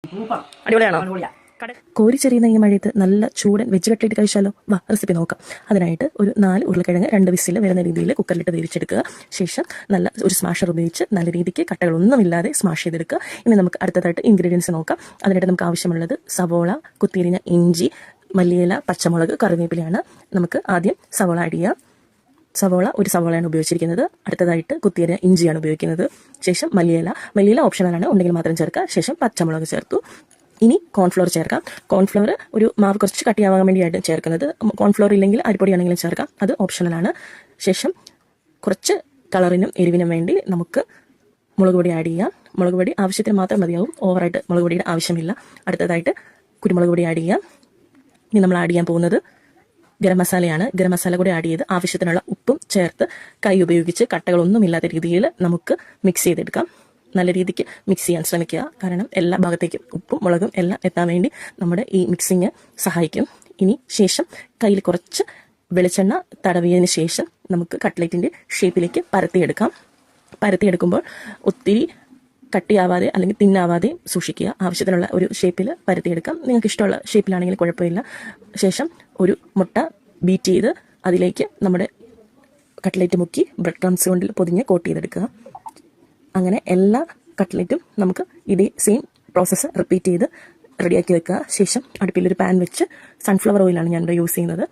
അടിപൊളിയാണോ? കോരിച്ചെറിയുന്ന ഈ മഴയത്ത് നല്ല ചൂടൻ വെജ് കട്ട്ലേറ്റ് കഴിച്ചാലോ? വാ, റെസിപ്പി നോക്കാം. അതിനായിട്ട് ഒരു 4 ഉരുളക്കിഴങ്ങ് 2 വിസിൽ വരുന്ന രീതിയിൽ കുക്കറിലിട്ട് വേവിച്ചെടുക്കുക. ശേഷം നല്ല ഒരു സ്മാഷർ ഉപയോഗിച്ച് നല്ല രീതിക്ക് കട്ടകളൊന്നുമില്ലാതെ സ്മാഷ് ചെയ്തെടുക്കുക. ഇനി നമുക്ക് അടുത്തതായിട്ട് ഇൻഗ്രീഡിയൻസ് നോക്കാം. അതിനായിട്ട് നമുക്ക് ആവശ്യമുള്ളത് സവോള, കുത്തിരിഞ്ഞ ഇഞ്ചി, മല്ലിയില, പച്ചമുളക്, കറിവേപ്പിലയാണ്. നമുക്ക് ആദ്യം സവോള ആഡ് ചെയ്യാം. സവോള ഒരു സവോളയാണ് ഉപയോഗിച്ചിരിക്കുന്നത്. അടുത്തതായിട്ട് കുത്തിയരിഞ്ഞ ഇഞ്ചിയാണ് ഉപയോഗിക്കുന്നത്. ശേഷം മല്ലിയില ഓപ്ഷണലാണ്, ഉണ്ടെങ്കിൽ മാത്രം ചേർക്കുക. ശേഷം പച്ചമുളക് ചേർത്തു. ഇനി കോൺഫ്ലോർ ചേർക്കാം. കോൺഫ്ലോർ ഒരു മാവ് കുറച്ച് കട്ടിയാവാൻ വേണ്ടിയായിട്ട് ചേർക്കുന്നത്. കോൺഫ്ലോർ ഇല്ലെങ്കിൽ അരിപ്പൊടിയാണെങ്കിലും ചേർക്കാം, അത് ഓപ്ഷണലാണ്. ശേഷം കുറച്ച് കളറിനും എരിവിനും വേണ്ടി നമുക്ക് മുളക് പൊടി ആഡ് ചെയ്യാം. മുളക് പൊടി ആവശ്യത്തിന് മാത്രം മതിയാവും, ഓവറായിട്ട് മുളക് പൊടിയുടെ ആവശ്യമില്ല. അടുത്തതായിട്ട് കുരുമുളക് പൊടി ആഡ് ചെയ്യാം. ഇനി നമ്മൾ ആഡ് ചെയ്യാൻ പോകുന്നത് ഗരം മസാലയാണ്. ഗരം മസാല കൂടി ആഡ് ചെയ്ത് ആവശ്യത്തിനുള്ള ഉപ്പും ചേർത്ത് കൈ ഉപയോഗിച്ച് കട്ടകളൊന്നുമില്ലാത്ത രീതിയിൽ നമുക്ക് മിക്സ് ചെയ്തെടുക്കാം. നല്ല രീതിക്ക് മിക്സ് ചെയ്യാൻ ശ്രമിക്കുക, കാരണം എല്ലാ ഭാഗത്തേക്കും ഉപ്പും മുളകും എല്ലാം എത്താൻ വേണ്ടി നമ്മുടെ ഈ മിക്സിങ് സഹായിക്കും. ഇനി ശേഷം കയ്യിൽ കുറച്ച് വെളിച്ചെണ്ണ തടവിയതിന് ശേഷം നമുക്ക് കട്ട്ലേറ്റിൻ്റെ ഷേപ്പിലേക്ക് പരത്തിയെടുക്കുമ്പോൾ ഒത്തിരി കട്ടിയാവാതെ അല്ലെങ്കിൽ തിന്നാവാതെ സൂക്ഷിക്കുക. ആവശ്യത്തിനുള്ള ഒരു ഷേപ്പിൽ പരത്തിയെടുക്കാം. നിങ്ങൾക്ക് ഇഷ്ടമുള്ള ഷേപ്പിലാണെങ്കിൽ കുഴപ്പമില്ല. ശേഷം ഒരു മുട്ട ബീറ്റ് ചെയ്ത് അതിലേക്ക് നമ്മുടെ കട്ട്ലേറ്റ് മുക്കി ബ്രെഡ് ക്രംസ് കൊണ്ട് പൊതിഞ്ഞ് കോട്ട് ചെയ്തെടുക്കുക. അങ്ങനെ എല്ലാ കട്ട്ലേറ്റും നമുക്ക് ഇതേ സെയിം പ്രോസസ്സ് റിപ്പീറ്റ് ചെയ്ത് റെഡിയാക്കി വെക്കുക. ശേഷം അടുപ്പിലൊരു പാൻ വെച്ച് സൺഫ്ലവർ ഓയിലാണ് ഞാനിവിടെ യൂസ് ചെയ്യുന്നത്.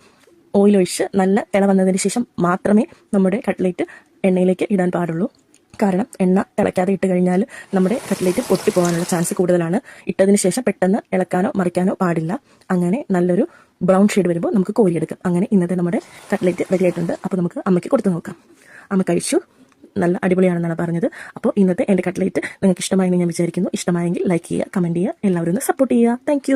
ഓയിൽ ഒഴിച്ച് നല്ല തിള വന്നതിന് ശേഷം മാത്രമേ നമ്മുടെ കട്ട്ലേറ്റ് എണ്ണയിലേക്ക് ഇടാൻ പാടുള്ളൂ. കാരണം എണ്ണ തിളയ്ക്കാതെ ഇട്ട് കഴിഞ്ഞാൽ നമ്മുടെ കട്ട്ലേറ്റ് പൊട്ടിപ്പോകാനുള്ള ചാൻസ് കൂടുതലാണ്. ഇട്ടതിന് ശേഷം പെട്ടെന്ന് ഇളക്കാനോ മറിക്കാനോ പാടില്ല. അങ്ങനെ നല്ലൊരു ബ്രൗൺ ഷെയ്ഡ് വരുമ്പോൾ നമുക്ക് കോരിയെടുക്കാം. അങ്ങനെ ഇന്നത്തെ നമ്മുടെ കട്ട്ലേറ്റ് റെഡി ആയിട്ടുണ്ട്. അപ്പോൾ നമുക്ക് അമ്മയ്ക്ക് കൊടുത്തു നോക്കാം. അമ്മ കഴിച്ചു, നല്ല അടിപൊളിയാണെന്നാണ് പറഞ്ഞത്. അപ്പോൾ ഇന്നത്തെ എൻ്റെ കട്ട്ലേറ്റ് നിങ്ങൾക്ക് ഇഷ്ടമായെന്ന് ഞാൻ വിചാരിക്കുന്നു. ഇഷ്ടമായെങ്കിൽ ലൈക്ക് ചെയ്യുക, കമൻറ്റ് ചെയ്യുക, എല്ലാവരും ഒന്ന് സപ്പോർട്ട് ചെയ്യുക. താങ്ക്